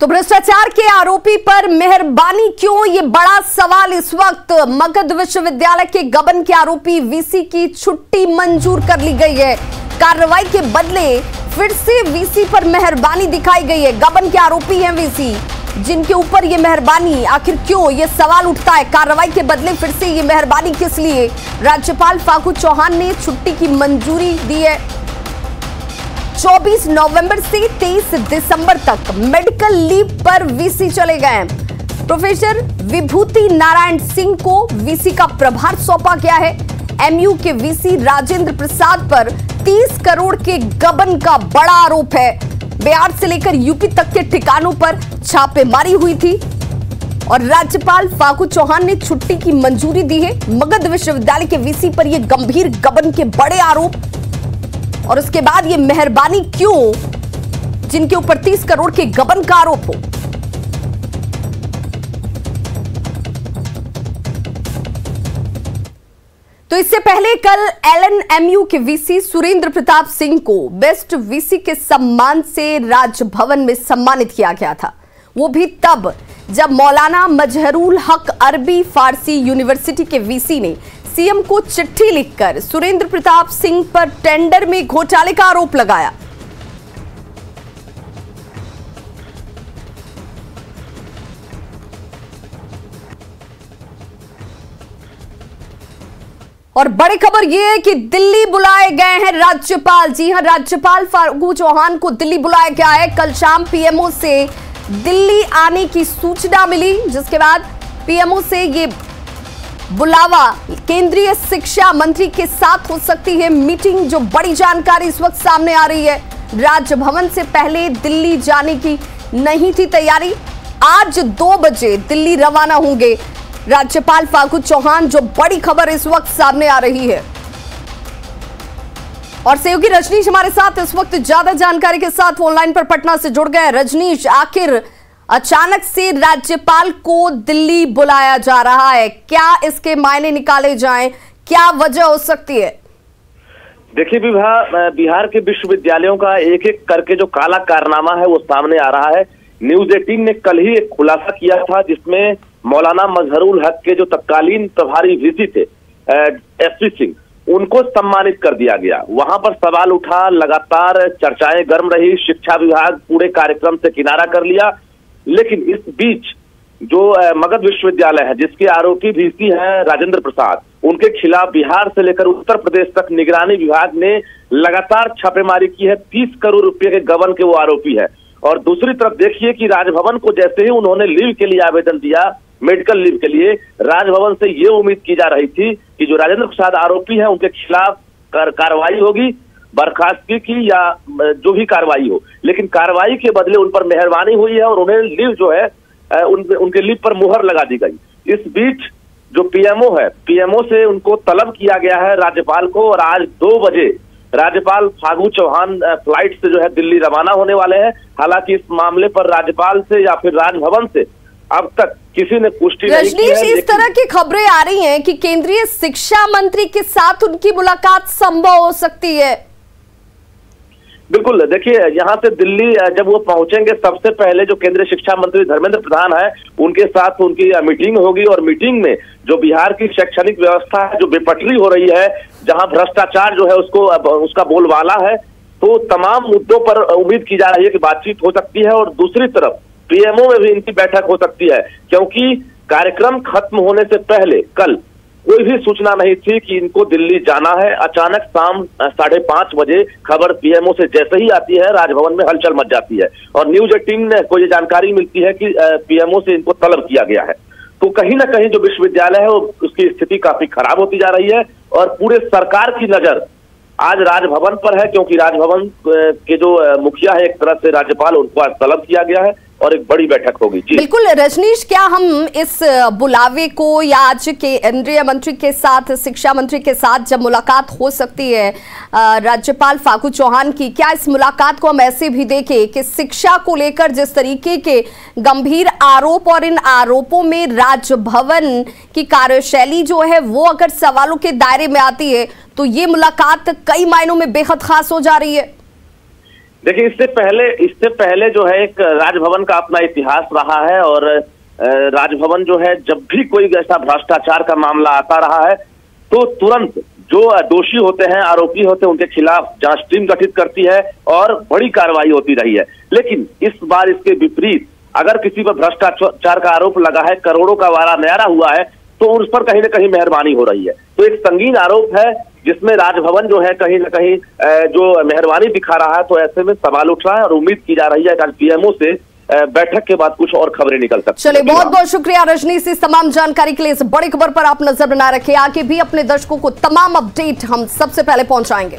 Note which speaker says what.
Speaker 1: तो भ्रष्टाचार के आरोपी पर मेहरबानी क्यों, ये बड़ा सवाल इस वक्त। मगध विश्वविद्यालय के गबन के आरोपी वीसी की छुट्टी मंजूर कर ली गई है। कार्रवाई के बदले फिर से वीसी पर मेहरबानी दिखाई गई है। गबन के आरोपी हैं वीसी, जिनके ऊपर ये मेहरबानी आखिर क्यों, ये सवाल उठता है। कार्रवाई के बदले फिर से ये मेहरबानी किस लिए। राज्यपाल फागू चौहान ने छुट्टी की मंजूरी दी है। 24 नवंबर से 23 दिसंबर तक मेडिकल लीव पर वीसी चले गए हैं। प्रोफेसर विभूति नारायण सिंह को वीसी का प्रभार सौंपा गया है। एमयू के वीसी राजेंद्र प्रसाद पर 30 करोड़ के गबन का बड़ा आरोप है। बिहार से लेकर यूपी तक के ठिकानों पर छापेमारी हुई थी और राज्यपाल फागू चौहान ने छुट्टी की मंजूरी दी है। मगध विश्वविद्यालय के वीसी पर यह गंभीर गबन के बड़े आरोप और उसके बाद ये मेहरबानी क्यों, जिनके ऊपर 30 करोड़ के गबन का आरोप हो। तो इससे पहले कल एलएनएमयू के वीसी सुरेंद्र प्रताप सिंह को बेस्ट वीसी के सम्मान से राजभवन में सम्मानित किया गया था। वो भी तब जब मौलाना मजहरुल हक अरबी फारसी यूनिवर्सिटी के वीसी ने सीएम को चिट्ठी लिखकर सुरेंद्र प्रताप सिंह पर टेंडर में घोटाले का आरोप लगाया। और बड़ी खबर यह है कि दिल्ली बुलाए गए हैं राज्यपाल। जी हां, राज्यपाल फागू चौहान को दिल्ली बुलाया गया है। कल शाम पीएमओ से दिल्ली आने की सूचना मिली, जिसके बाद पीएमओ से ये बुलावा केंद्रीय शिक्षा मंत्री के साथ हो सकती है मीटिंग। जो बड़ी जानकारी इस वक्त सामने आ रही है, राजभवन से पहले दिल्ली जाने की नहीं थी तैयारी। आज 2 बजे दिल्ली रवाना होंगे राज्यपाल फागू चौहान। जो बड़ी खबर इस वक्त सामने आ रही है और सहयोगी रजनीश हमारे साथ इस वक्त ज्यादा जानकारी के साथ ऑनलाइन पर पटना से जुड़ गए। रजनीश, आखिर अचानक से राज्यपाल को दिल्ली बुलाया जा रहा है, क्या इसके मायने निकाले जाएं, क्या वजह हो सकती है?
Speaker 2: देखिए बिहार के विश्वविद्यालयों का एक एक करके जो काला कारनामा है वो सामने आ रहा है। न्यूज 18 ने कल ही एक खुलासा किया था, जिसमें मौलाना मजहरुल हक के जो तत्कालीन प्रभारी वीसी थे एसपी सिंह, उनको सम्मानित कर दिया गया। वहां पर सवाल उठा, लगातार चर्चाएं गर्म रही। शिक्षा विभाग पूरे कार्यक्रम से किनारा कर लिया, लेकिन इस बीच जो मगध विश्वविद्यालय है, जिसके आरोपी वीसी हैं राजेंद्र प्रसाद, उनके खिलाफ बिहार से लेकर उत्तर प्रदेश तक निगरानी विभाग ने लगातार छापेमारी की है। 30 करोड़ रुपए के गबन के वो आरोपी है। और दूसरी तरफ देखिए कि राजभवन को जैसे ही उन्होंने लीव के लिए आवेदन दिया, मेडिकल लीव के लिए, राजभवन से ये उम्मीद की जा रही थी कि जो राजेंद्र प्रसाद आरोपी हैं उनके खिलाफ कार्रवाई होगी, बर्खास्तगी की या जो भी कार्रवाई हो, लेकिन कार्रवाई के बदले उन पर मेहरबानी हुई है और उन्हें लीव जो है उनके लीव पर मुहर लगा दी गई। इस बीच जो पीएमओ है, पीएमओ से उनको तलब किया गया है राज्यपाल को, और आज 2 बजे राज्यपाल फागू चौहान फ्लाइट से जो है दिल्ली रवाना होने वाले हैं। हालांकि इस मामले पर राज्यपाल से या फिर राजभवन से अब तक किसी ने पुष्टि नहीं की है।
Speaker 1: इस तरह की खबरें आ रही हैं कि केंद्रीय शिक्षा मंत्री के साथ उनकी मुलाकात संभव हो सकती है।
Speaker 2: बिल्कुल, देखिए यहाँ से दिल्ली जब वो पहुंचेंगे, सबसे पहले जो केंद्रीय शिक्षा मंत्री धर्मेंद्र प्रधान है, उनके साथ उनकी मीटिंग होगी। और मीटिंग में जो बिहार की शैक्षणिक व्यवस्था है, जो बेपटरी हो रही है, जहां भ्रष्टाचार जो है उसका बोलबाला है, तो तमाम मुद्दों पर उम्मीद की जा रही है कि बातचीत हो सकती है। और दूसरी तरफ पीएमओ में भी इनकी बैठक हो सकती है, क्योंकि कार्यक्रम खत्म होने से पहले कल कोई भी सूचना नहीं थी कि इनको दिल्ली जाना है। अचानक शाम 5:30 बजे खबर पीएमओ से जैसे ही आती है, राजभवन में हलचल मच जाती है और न्यूज 18 को ये जानकारी मिलती है कि पीएमओ से इनको तलब किया गया है। तो कहीं ना कहीं जो विश्वविद्यालय है उसकी स्थिति काफी खराब होती जा रही है और पूरे सरकार की नजर आज राजभवन पर है, क्योंकि राजभवन के जो मुखिया है, एक तरह से राज्यपाल, उनको आज तलब किया गया है और एक बड़ी बैठक होगी।
Speaker 1: बिल्कुल रजनीश, क्या हम इस बुलावे को या आज के केंद्रीय मंत्री के साथ, शिक्षा मंत्री के साथ जब मुलाकात हो सकती है राज्यपाल फागू चौहान की, क्या इस मुलाकात को हम ऐसे भी देखें कि शिक्षा को लेकर जिस तरीके के गंभीर आरोप और इन आरोपों में राजभवन की कार्यशैली जो है वो अगर सवालों के दायरे में आती है, तो ये मुलाकात कई मायनों में बेहद खास हो जा रही है?
Speaker 2: देखिए, इससे पहले जो है एक राजभवन का अपना इतिहास रहा है और राजभवन जो है जब भी कोई ऐसा भ्रष्टाचार का मामला आता रहा है तो तुरंत जो दोषी होते हैं, आरोपी होते हैं, उनके खिलाफ जांच टीम गठित करती है और बड़ी कार्रवाई होती रही है। लेकिन इस बार इसके विपरीत अगर किसी पर भ्रष्टाचार का आरोप लगा है, करोड़ों का वारा न्यारा हुआ है, तो उस पर कहीं ना कहीं मेहरबानी हो रही है। तो एक संगीन आरोप है जिसमें राजभवन जो है कहीं ना कहीं जो मेहरबानी दिखा रहा है। तो ऐसे में सवाल उठ रहा है और उम्मीद की जा रही है कि पीएमओ से बैठक के बाद कुछ और खबरें निकल सकती हैं।
Speaker 1: चलिए, बहुत बहुत शुक्रिया रजनीश, इस तमाम जानकारी के लिए। इस बड़ी खबर पर आप नजर बना रखें, आगे भी अपने दर्शकों को तमाम अपडेट हम सबसे पहले पहुंचाएंगे।